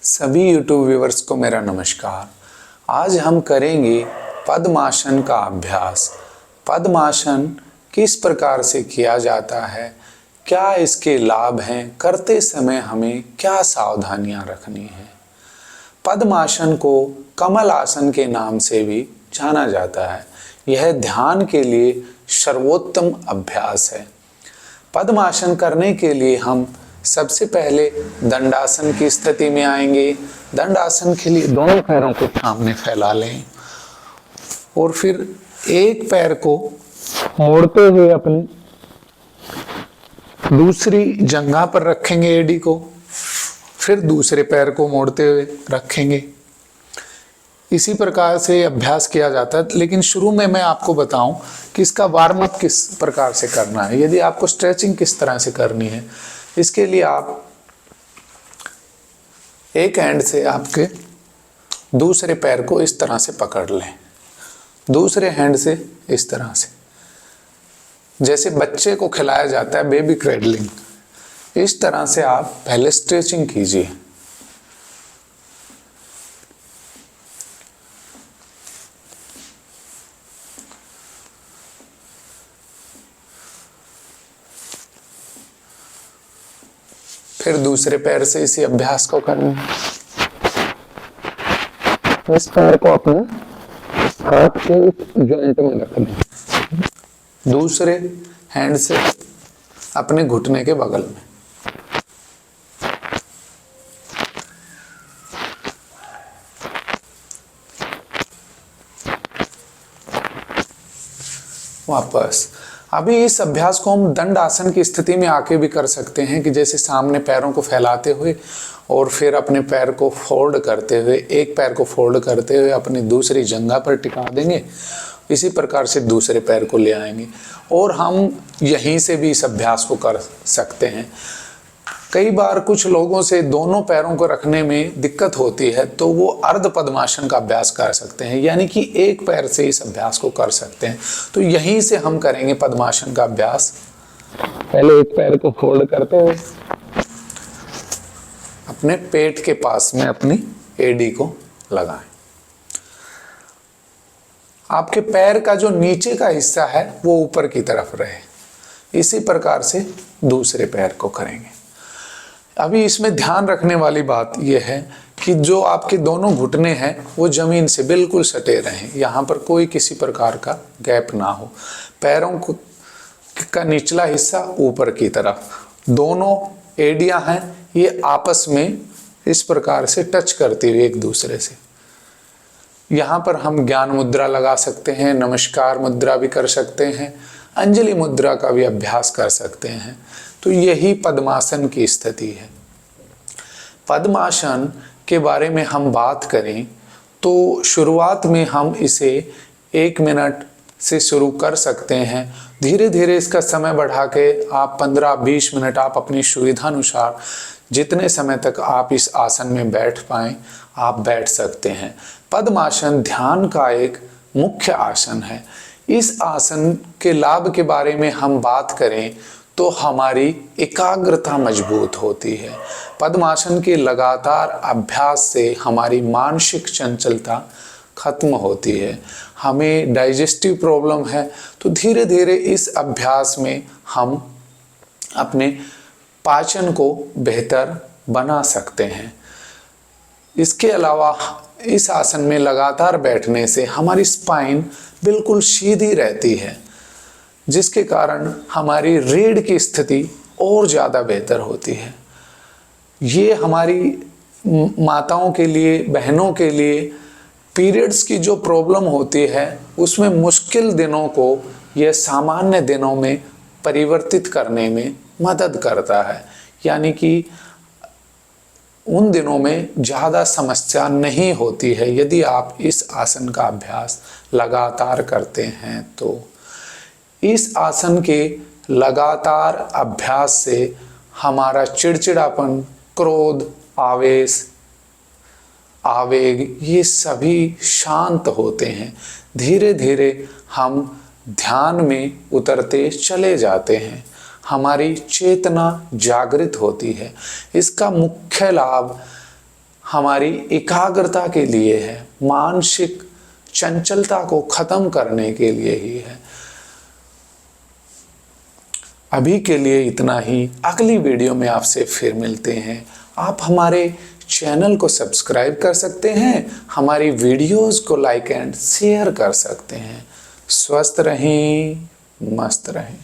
सभी YouTube viewers को मेरा नमस्कार। आज हम करेंगे पद्मासन का अभ्यास। पद्मासन किस प्रकार से किया जाता है, क्या इसके लाभ हैं, करते समय हमें क्या सावधानियां रखनी है। पद्मासन को कमल आसन के नाम से भी जाना जाता है। यह ध्यान के लिए सर्वोत्तम अभ्यास है। पद्मासन करने के लिए हम सबसे पहले दंडासन की स्थिति में आएंगे। दंडासन के लिए दोनों पैरों को सामने फैला लें और फिर एक पैर को मोड़ते हुए अपनी दूसरी जंघा पर रखेंगे, एडी को, फिर दूसरे पैर को मोड़ते हुए रखेंगे। इसी प्रकार से अभ्यास किया जाता है, लेकिन शुरू में मैं आपको बताऊं कि इसका वार्म अप किस प्रकार से करना है। यदि आपको स्ट्रेचिंग किस तरह से करनी है, इसके लिए आप एक हैंड से आपके दूसरे पैर को इस तरह से पकड़ लें, दूसरे हैंड से इस तरह से, जैसे बच्चे को खिलाया जाता है बेबी क्रैडलिंग, इस तरह से आप पहले स्ट्रेचिंग कीजिए। फिर दूसरे पैर से इसी अभ्यास को करना है। इस पैर को अपने हाथ के जॉइंट में रख दें, दूसरे हैंड से अपने घुटने के बगल में। वापस। अभी इस अभ्यास को हम दंड आसन की स्थिति में आके भी कर सकते हैं कि जैसे सामने पैरों को फैलाते हुए और फिर अपने पैर को फोल्ड करते हुए, एक पैर को फोल्ड करते हुए अपनी दूसरी जंघा पर टिका देंगे। इसी प्रकार से दूसरे पैर को ले आएंगे और हम यहीं से भी इस अभ्यास को कर सकते हैं। कई बार कुछ लोगों से दोनों पैरों को रखने में दिक्कत होती है, तो वो अर्ध पद्मासन का अभ्यास कर सकते हैं, यानी कि एक पैर से इस अभ्यास को कर सकते हैं। तो यहीं से हम करेंगे पद्मासन का अभ्यास। पहले एक पैर को फोल्ड करते हुए अपने पेट के पास में अपनी एडी को लगाएं। आपके पैर का जो नीचे का हिस्सा है वो ऊपर की तरफ रहे। इसी प्रकार से दूसरे पैर को करेंगे। अभी इसमें ध्यान रखने वाली बात यह है कि जो आपके दोनों घुटने हैं वो जमीन से बिल्कुल सटे रहें, यहाँ पर कोई किसी प्रकार का गैप ना हो। पैरों को का निचला हिस्सा ऊपर की तरफ, दोनों एडियां हैं ये आपस में इस प्रकार से टच करती हुई एक दूसरे से। यहाँ पर हम ज्ञान मुद्रा लगा सकते हैं, नमस्कार मुद्रा भी कर सकते हैं, अंजलि मुद्रा का भी अभ्यास कर सकते हैं। तो यही पद्मासन की स्थिति है। पद्मासन के बारे में हम बात करें तो शुरुआत में हम इसे 1 मिनट से शुरू कर सकते हैं। धीरे धीरे इसका समय बढ़ा के आप 15-20 मिनट, आप अपनी सुविधा अनुसार जितने समय तक आप इस आसन में बैठ पाएं आप बैठ सकते हैं। पद्मासन ध्यान का एक मुख्य आसन है। इस आसन के लाभ के बारे में हम बात करें तो हमारी एकाग्रता मजबूत होती है। पद्मासन के लगातार अभ्यास से हमारी मानसिक चंचलता खत्म होती है। हमें डाइजेस्टिव प्रॉब्लम है तो धीरे धीरे इस अभ्यास में हम अपने पाचन को बेहतर बना सकते हैं। इसके अलावा इस आसन में लगातार बैठने से हमारी स्पाइन बिल्कुल सीधी रहती है, जिसके कारण हमारी रीढ़ की स्थिति और ज़्यादा बेहतर होती है। ये हमारी माताओं के लिए, बहनों के लिए पीरियड्स की जो प्रॉब्लम होती है उसमें मुश्किल दिनों को यह सामान्य दिनों में परिवर्तित करने में मदद करता है, यानी कि उन दिनों में ज़्यादा समस्या नहीं होती है यदि आप इस आसन का अभ्यास लगातार करते हैं। तो इस आसन के लगातार अभ्यास से हमारा चिड़चिड़ापन, क्रोध, आवेश, आवेग ये सभी शांत होते हैं। धीरे धीरे हम ध्यान में उतरते चले जाते हैं। हमारी चेतना जागृत होती है। इसका मुख्य लाभ हमारी एकाग्रता के लिए है, मानसिक चंचलता को खत्म करने के लिए ही है। अभी के लिए इतना ही। अगली वीडियो में आपसे फिर मिलते हैं। आप हमारे चैनल को सब्सक्राइब कर सकते हैं, हमारी वीडियोस को लाइक एंड शेयर कर सकते हैं। स्वस्थ रहें, मस्त रहें।